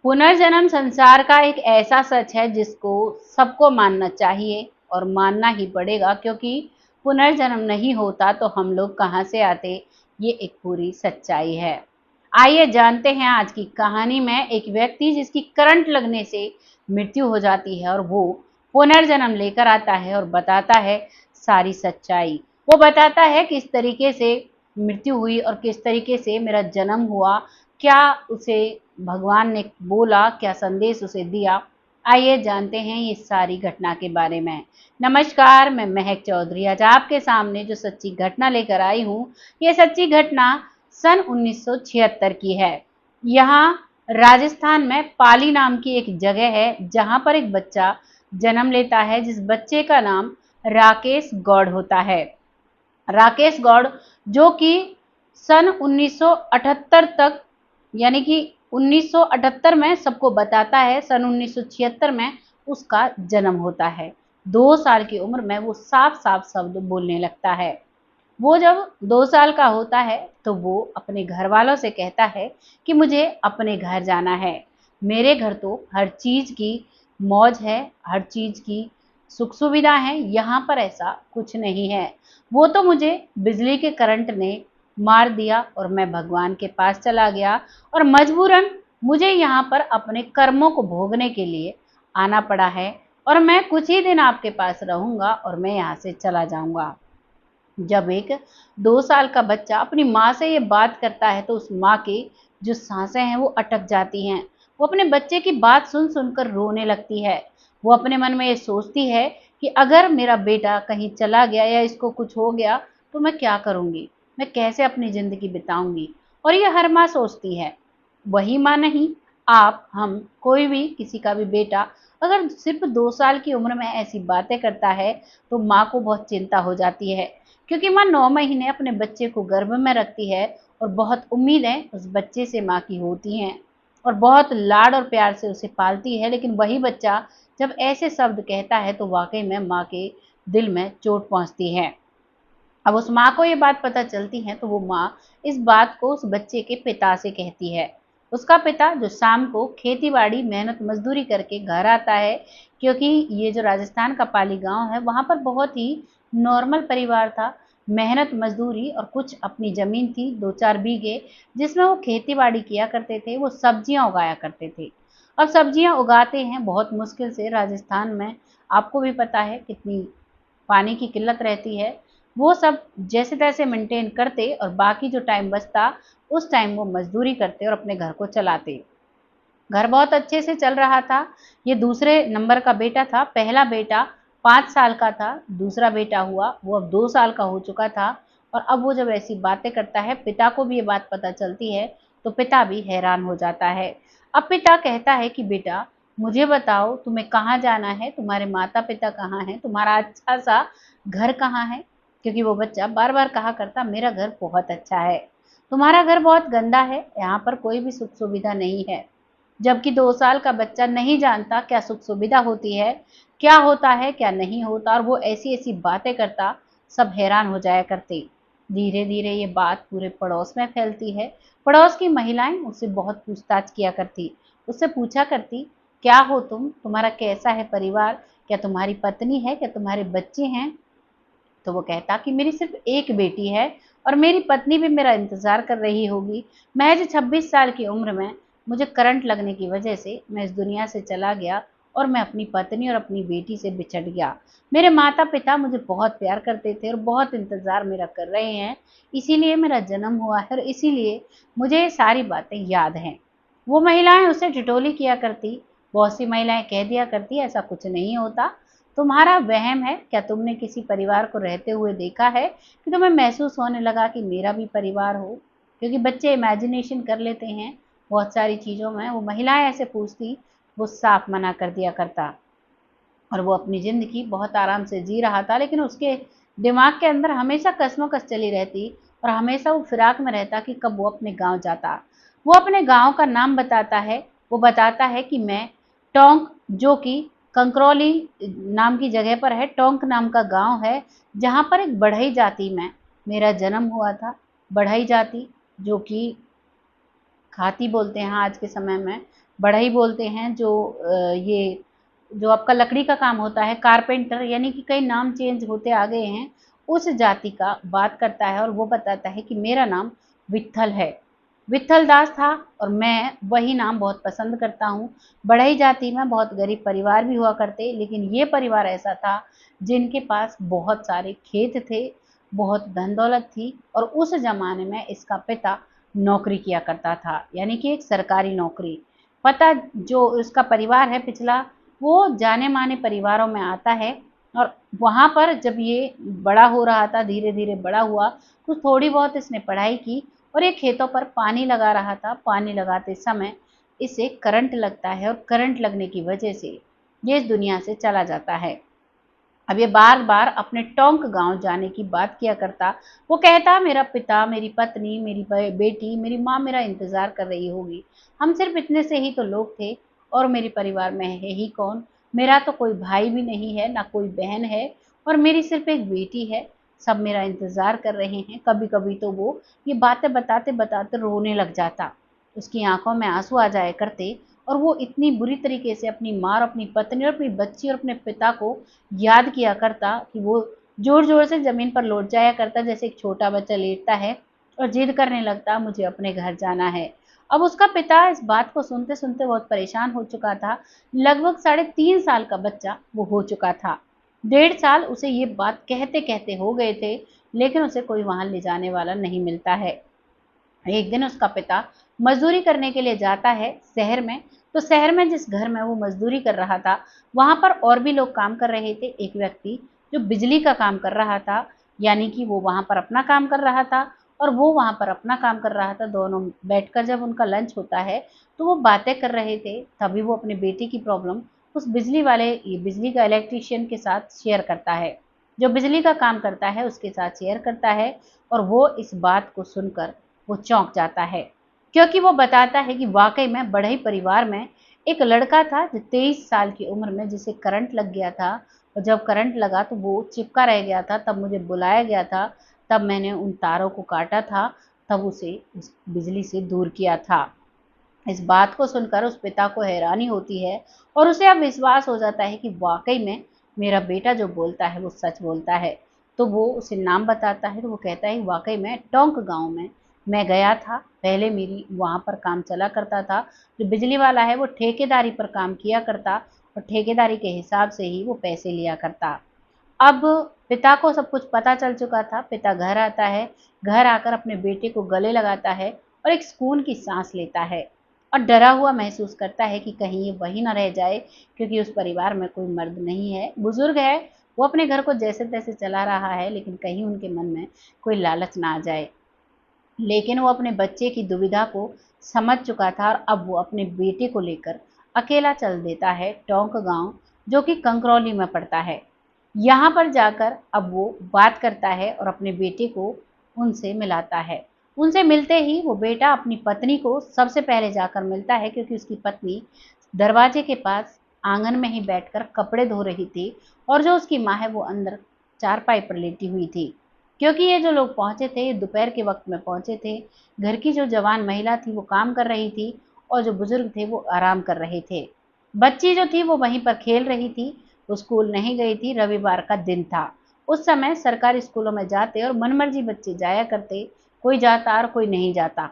पुनर्जन्म संसार का एक ऐसा सच है जिसको सबको मानना चाहिए और मानना ही पड़ेगा, क्योंकि पुनर्जन्म नहीं होता तो हम लोग कहाँ से आते, ये एक पूरी सच्चाई है। आइए जानते हैं आज की कहानी में एक व्यक्ति जिसकी करंट लगने से मृत्यु हो जाती है और वो पुनर्जन्म लेकर आता है और बताता है सारी सच्चाई। वो बताता है किस तरीके से मृत्यु हुई और किस तरीके से मेरा जन्म हुआ, क्या उसे भगवान ने बोला, क्या संदेश उसे दिया। आइए जानते हैं ये सारी घटना के बारे में। नमस्कार, मैं महक चौधरी आज आपके सामने जो सच्ची घटना लेकर आई हूँ, ये सच्ची घटना सन 1976 की है। यहाँ राजस्थान में पाली नाम की एक जगह है जहाँ पर एक बच्चा जन्म लेता है, जिस बच्चे का नाम राकेश गौड़ होता है। राकेश गौड़ जो कि सन 1978 तक, यानी कि 1978 में सबको बताता है, सन 1976 में उसका जन्म होता है। 2 साल की उम्र में वो साफ-साफ शब्द बोलने लगता है। वो जब 2 साल का होता है तो वो अपने घर वालों से कहता है कि मुझे अपने घर जाना है। मेरे घर तो हर चीज़ की मौज है, हर चीज़ की सुख सुविधा है, यहाँ पर ऐसा कुछ नहीं है। वो तो मुझे बिजली के करंट ने मार दिया और मैं भगवान के पास चला गया और मजबूरन मुझे यहाँ पर अपने कर्मों को भोगने के लिए आना पड़ा है और मैं कुछ ही दिन आपके पास रहूँगा और मैं यहाँ से चला जाऊँगा। जब एक 2 साल का बच्चा अपनी माँ से ये बात करता है तो उस माँ की जो सांसें हैं वो अटक जाती हैं। वो अपने बच्चे की बात सुन सुनकर रोने लगती है। वो अपने मन में ये सोचती है कि अगर मेरा बेटा कहीं चला गया या इसको कुछ हो गया तो मैं क्या करूँगी? मैं कैसे अपनी ज़िंदगी बिताऊँगी? और ये हर माँ सोचती है। वही माँ नहीं, आप, हम, कोई भी, किसी का भी बेटा अगर सिर्फ 2 साल की उम्र में ऐसी बातें करता है तो माँ को बहुत चिंता हो जाती है, क्योंकि माँ 9 महीने अपने बच्चे को गर्भ में रखती है और बहुत उम्मीदें उस बच्चे से माँ की होती हैं और बहुत लाड और प्यार से उसे पालती है। लेकिन वही बच्चा जब ऐसे शब्द कहता है तो वाकई में माँ के दिल में चोट पहुँचती है। अब उस माँ को ये बात पता चलती है तो वो माँ इस बात को उस बच्चे के पिता से कहती है। उसका पिता जो शाम को खेती-बाड़ी मेहनत मज़दूरी करके घर आता है, क्योंकि ये जो राजस्थान का पाली गाँव है वहाँ पर बहुत ही नॉर्मल परिवार था। मेहनत मज़दूरी और कुछ अपनी ज़मीन थी 2-4 बीघे, जिसमें वो खेती-बाड़ी किया करते थे, वो सब्जियाँ उगाया करते थे। अब सब्जियाँ उगाते हैं बहुत मुश्किल से राजस्थान में, आपको भी पता है कितनी पानी की किल्लत रहती है। वो सब जैसे-तैसे मेंटेन करते और बाकी जो टाइम बचता, उस टाइम वो मज़दूरी करते और अपने घर को चलाते। घर बहुत अच्छे से चल रहा था। ये दूसरे नंबर का बेटा था, पहला बेटा 5 साल का था, दूसरा बेटा हुआ, वो अब 2 साल का हो चुका था और अब वो जब ऐसी बातें करता है, पिता को भी ये बात पता चलती है, तो पिता भी हैरान हो जाता है। अब पिता कहता है कि बेटा, मुझे बताओ तुम्हें कहाँ जाना है? तुम्हारे माता-पिता कहाँ हैं? तुम्हारा अच्छा-सा घर कहाँ है? क्योंकि वो बच्चा बार-बार कहा करता, मेरा घर बहुत अच्छा है, तुम्हारा घर बहुत गंदा है, यहाँ पर कोई भी सुख-सुविधा नहीं है। जबकि 2 साल का बच्चा नहीं जानता क्या सुख सुविधा होती है, क्या होता है, क्या नहीं होता और वो ऐसी-ऐसी बातें करता, सब हैरान हो जाया करते। धीरे-धीरे ये बात पूरे पड़ोस में फैलती है। पड़ोस की महिलाएँ उससे बहुत पूछताछ किया करती। उससे पूछा करती, क्या हो तुम? तुम्हारा कैसा है परिवार? क्या तुम्हारी पत्नी है? क्या तुम्हारे बच्चे हैं? तो वो कहता कि मेरी सिर्फ एक बेटी है और मेरी पत्नी भी मेरा इंतज़ार कर रही होगी। महज़ 26 साल की उम्र में मुझे करंट लगने की वजह से मैं इस दुनिया से चला गया और मैं अपनी पत्नी और अपनी बेटी से बिछड़ गया। मेरे माता-पिता मुझे बहुत प्यार करते थे और बहुत इंतज़ार मेरा कर रहे हैं, इसीलिए मेरा जन्म हुआ है और इसीलिए मुझे ये सारी बातें याद हैं। वो महिलाएँ उसे ठिठोली किया करती, बहुत सी महिलाएँ कह दिया करती ऐसा कुछ नहीं होता, तुम्हारा वहम है, क्या तुमने किसी परिवार को रहते हुए देखा है कि तुम्हें महसूस होने लगा कि मेरा भी परिवार हो? क्योंकि बच्चे इमेजिनेशन कर लेते हैं बहुत सारी चीज़ों में। वो महिलाएँ ऐसे पूछती, वो साफ मना कर दिया करता और वो अपनी ज़िंदगी बहुत आराम से जी रहा था, लेकिन उसके दिमाग के अंदर हमेशा कशमकश चली रहती और हमेशा वो फिराक में रहता कि कब वो अपने गाँव जाता। वो अपने गाँव का नाम बताता है, वो बताता है कि मैं टोंक, जो कि कंकरौली नाम की जगह पर है, टोंक नाम का गाँव है, जहाँ पर एक बढ़ई जाति में मेरा जन्म हुआ था। बढ़ई जाति जो कि खाती बोलते हैं आज के समय में, बढ़ई बोलते हैं, ये जो आपका लकड़ी का काम होता है, कारपेंटर, यानी कि कई नाम चेंज होते आ गए हैं, उस जाति का बात करता है और वो बताता है कि मेरा नाम विट्ठल है। विट्ठल दास था और मैं वही नाम बहुत पसंद करता हूँ। बढ़ई जाति में बहुत गरीब परिवार भी हुआ करते, लेकिन ये परिवार ऐसा था जिनके पास बहुत सारे खेत थे, बहुत धन दौलत थी, और उस ज़माने में इसका पिता नौकरी किया करता था, यानी कि एक सरकारी नौकरी। पता जो उसका परिवार है पिछला, वो जाने-माने परिवारों में आता है, और वहाँ पर जब ये बड़ा हो रहा था, धीरे-धीरे बड़ा हुआ, तो थोड़ी बहुत इसने पढ़ाई की और ये खेतों पर पानी लगा रहा था। पानी लगाते समय इसे करंट लगता है और करंट लगने की वजह से ये इस दुनिया से चला जाता है। अब ये बार-बार अपने टोंक गाँव जाने की बात किया करता। वो कहता, मेरा पिता, मेरी पत्नी, मेरी बेटी, मेरी माँ मेरा इंतज़ार कर रही होगी। हम सिर्फ़ इतने से ही तो लोग थे और मेरे परिवार में है ही कौन? मेरा तो कोई भाई भी नहीं है, ना कोई बहन है, और मेरी सिर्फ़ एक बेटी है। सब मेरा इंतज़ार कर रहे हैं। कभी-कभी तो वो ये बातें बताते-बताते रोने लग जाता। उसकी आँखों में आँसू आ जाया करते और वो इतनी बुरी तरीके से अपनी माँ और अपनी पत्नी और अपनी बच्ची और अपने पिता को याद किया करता कि वो ज़ोर-ज़ोर से ज़मीन पर लौट जाया करता, जैसे एक छोटा बच्चा लेटता है, और ज़िद करने लगता, मुझे अपने घर जाना है। अब उसका पिता इस बात को सुनते-सुनते बहुत परेशान हो चुका था। लगभग साढ़े 3 साल का बच्चा वो हो चुका था। 1.5 साल उसे ये बात कहते-कहते हो गए थे, लेकिन उसे कोई वहाँ ले जाने वाला नहीं मिलता है। एक दिन उसका पिता मजदूरी करने के लिए जाता है शहर में। तो शहर में जिस घर में वो मजदूरी कर रहा था, वहाँ पर और भी लोग काम कर रहे थे। एक व्यक्ति जो बिजली का काम कर रहा था, यानी कि वो वहाँ पर अपना काम कर रहा था और वो वहाँ पर अपना काम कर रहा था। दोनों बैठकर जब उनका लंच होता है, तो वो बातें कर रहे थे। तभी वो अपनी बेटी की प्रॉब्लम उस बिजली का इलेक्ट्रीशियन के साथ शेयर करता है, जो बिजली का काम करता है उसके साथ शेयर करता है। और वो इस बात को सुनकर वो चौंक जाता है, क्योंकि वो बताता है कि वाक़ई में बढ़ई परिवार में एक लड़का था जो 23 साल की उम्र में जिसे करंट लग गया था, और जब करंट लगा तो वो चिपका रह गया था। तब मुझे बुलाया गया था, तब मैंने उन तारों को काटा था, तब उसे उस बिजली से दूर किया था। इस बात को सुनकर उस पिता को हैरानी होती है और उसे अब विश्वास हो जाता है कि वाक़ई में मेरा बेटा जो बोलता है वो सच बोलता है। तो वो उसे नाम बताता है, तो वो कहता है वाक़ई में टोंक गाँव में मैं गया था, पहले मेरी वहाँ पर काम चला करता था। जो बिजली वाला है वो ठेकेदारी पर काम किया करता और ठेकेदारी के हिसाब से ही वो पैसे लिया करता। अब पिता को सब कुछ पता चल चुका था। पिता घर आता है, घर आकर अपने बेटे को गले लगाता है और एक सुकून की साँस लेता है, और डरा हुआ महसूस करता है कि कहीं ये वही ना रह जाए, क्योंकि उस परिवार में कोई मर्द नहीं है, बुज़ुर्ग है, वो अपने घर को जैसे-तैसे चला रहा है, लेकिन कहीं उनके मन में कोई लालच ना आ जाए। लेकिन वो अपने बच्चे की दुविधा को समझ चुका था और अब वो अपने बेटे को लेकर अकेला चल देता है टोंक गाँव, जो कि कंकरौली में पड़ता है। यहाँ पर जाकर अब वो बात करता है और अपने बेटे को उनसे मिलाता है। उनसे मिलते ही वो बेटा अपनी पत्नी को सबसे पहले जाकर मिलता है, क्योंकि उसकी पत्नी दरवाजे के पास आंगन में ही बैठकर कपड़े धो रही थी और जो उसकी माँ है वो अंदर चारपाई पर लेटी हुई थी। क्योंकि ये जो लोग पहुँचे थे, ये दोपहर के वक़्त में पहुँचे थे। घर की जो जवान महिला थी वो काम कर रही थी और जो बुज़ुर्ग थे वो आराम कर रहे थे। बच्ची जो थी वो वहीं पर खेल रही थी, वो स्कूल नहीं गई थी, रविवार का दिन था। उस समय सरकारी स्कूलों में जाते और मनमर्जी बच्चे जाया करते, कोई जाता और कोई नहीं जाता।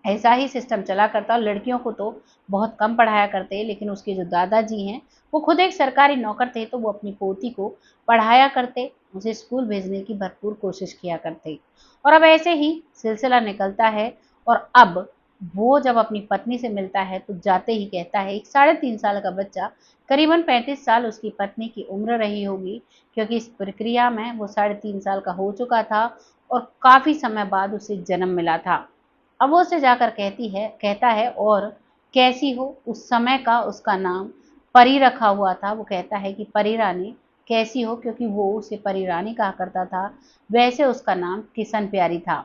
ऐसा ही सिस्टम चला करता, और लड़कियों को तो बहुत कम पढ़ाया करते। लेकिन उसके जो दादाजी हैं, वो खुद एक सरकारी नौकर थे, तो वो अपनी पोती को पढ़ाया करते, उसे स्कूल भेजने की भरपूर कोशिश किया करते। और अब ऐसे ही सिलसिला निकलता है, और अब वो जब अपनी पत्नी से मिलता है तो जाते ही कहता है, एक साढ़े 3 साल का बच्चा, करीबन 35 साल उसकी पत्नी की उम्र रही होगी, क्योंकि इस प्रक्रिया में वो साढ़े 3 साल का हो चुका था और काफ़ी समय बाद उसे जन्म मिला था। अब वो उससे जाकर कहता है, और कैसी हो? उस समय का उसका नाम परी रखा हुआ था। वो कहता है कि परी रानी कैसी हो? क्योंकि वो उसे परी रानी कहा करता था। वैसे उसका नाम किशन प्यारी था।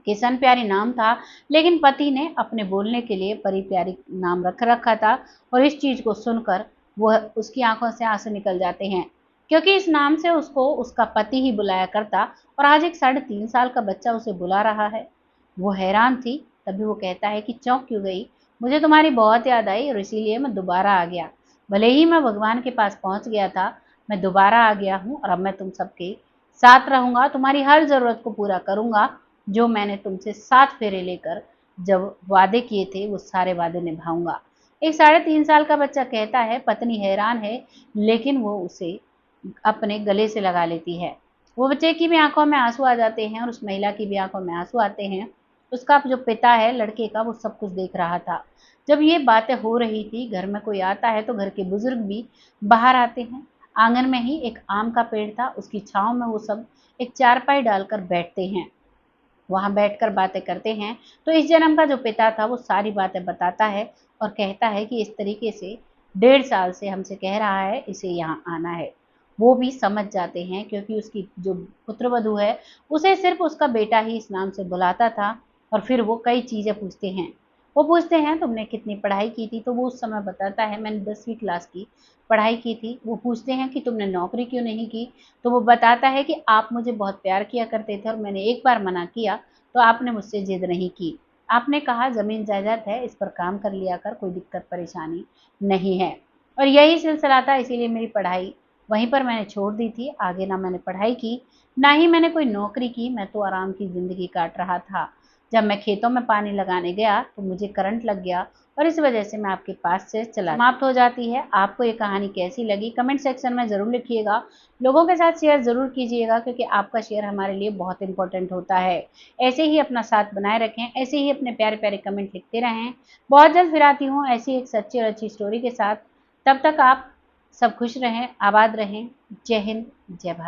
किशन प्यारी नाम था, लेकिन पति ने अपने बोलने के लिए परी प्यारी नाम रख रखा था, और इस चीज़ को सुनकर वह उसकी आंखों से आंसू निकल जाते हैं, क्योंकि इस नाम से उसको उसका पति ही बुलाया करता, और आज एक साढ़े 3 साल का बच्चा उसे बुला रहा है। वो हैरान थी। तभी वो कहता है कि चौंक क्यों गई? मुझे तुम्हारी बहुत याद आई और इसीलिए मैं दोबारा आ गया। भले ही मैं भगवान के पास पहुंच गया था, मैं दोबारा आ गया हूँ और अब मैं तुम सबके साथ रहूंगा, तुम्हारी हर ज़रूरत को पूरा करूंगा। जो मैंने तुमसे 7 फेरे लेकर जब वादे किए थे, वो सारे वादे निभाऊंगा। एक 3.5 साल का बच्चा कहता है, पत्नी हैरान है, लेकिन वो उसे अपने गले से लगा लेती है। वो बच्चे की भी आंखों में आंसू आ जाते हैं और उस महिला की भी आंखों में आंसू आते हैं। उसका जो पिता है लड़के का, वो सब कुछ देख रहा था। जब ये बातें हो रही थी, घर में कोई आता है तो घर के बुजुर्ग भी बाहर आते हैं। आंगन में ही एक आम का पेड़ था, उसकी छांव में वो सब एक चारपाई डालकर बैठते हैं, वहां बैठकर बातें करते हैं। तो इस जन्म का जो पिता था वो सारी बातें बताता है और कहता है कि इस तरीके से 1.5 साल से हमसे कह रहा है इसे यहाँ आना है। वो भी समझ जाते हैं, क्योंकि उसकी जो पुत्रवधू है, उसे सिर्फ उसका बेटा ही इस नाम से बुलाता था। और फिर वो कई चीजें पूछते हैं। वो पूछते हैं तुमने कितनी पढ़ाई की थी, तो वो उस समय बताता है मैंने 10वीं क्लास की पढ़ाई की थी। वो पूछते हैं कि तुमने नौकरी क्यों नहीं की, तो वो बताता है कि आप मुझे बहुत प्यार किया करते थे और मैंने एक बार मना किया तो आपने मुझसे जिद नहीं की। आपने कहा ज़मीन जायदाद है, इस पर काम कर लिया कर, कोई दिक्कत परेशानी नहीं है। और यही सिलसिला था, इसीलिए मेरी पढ़ाई वहीं पर मैंने छोड़ दी थी। आगे ना मैंने पढ़ाई की, ना ही मैंने कोई नौकरी की, मैं तो आराम की ज़िंदगी काट रहा था। जब मैं खेतों में पानी लगाने गया तो मुझे करंट लग गया और इस वजह से मैं आपके पास से चला समाप्त हो जाती है। आपको ये कहानी कैसी लगी कमेंट सेक्शन में ज़रूर लिखिएगा। लोगों के साथ शेयर ज़रूर कीजिएगा, क्योंकि आपका शेयर हमारे लिए बहुत इंपॉर्टेंट होता है। ऐसे ही अपना साथ बनाए रखें, ऐसे ही अपने प्यारे प्यारे कमेंट लिखते रहें। बहुत जल्द फिर आती हूँ ऐसी एक सच्ची और अच्छी स्टोरी के साथ। तब तक आप सब खुश रहें, आबाद रहें। जय हिंद, जय भारत।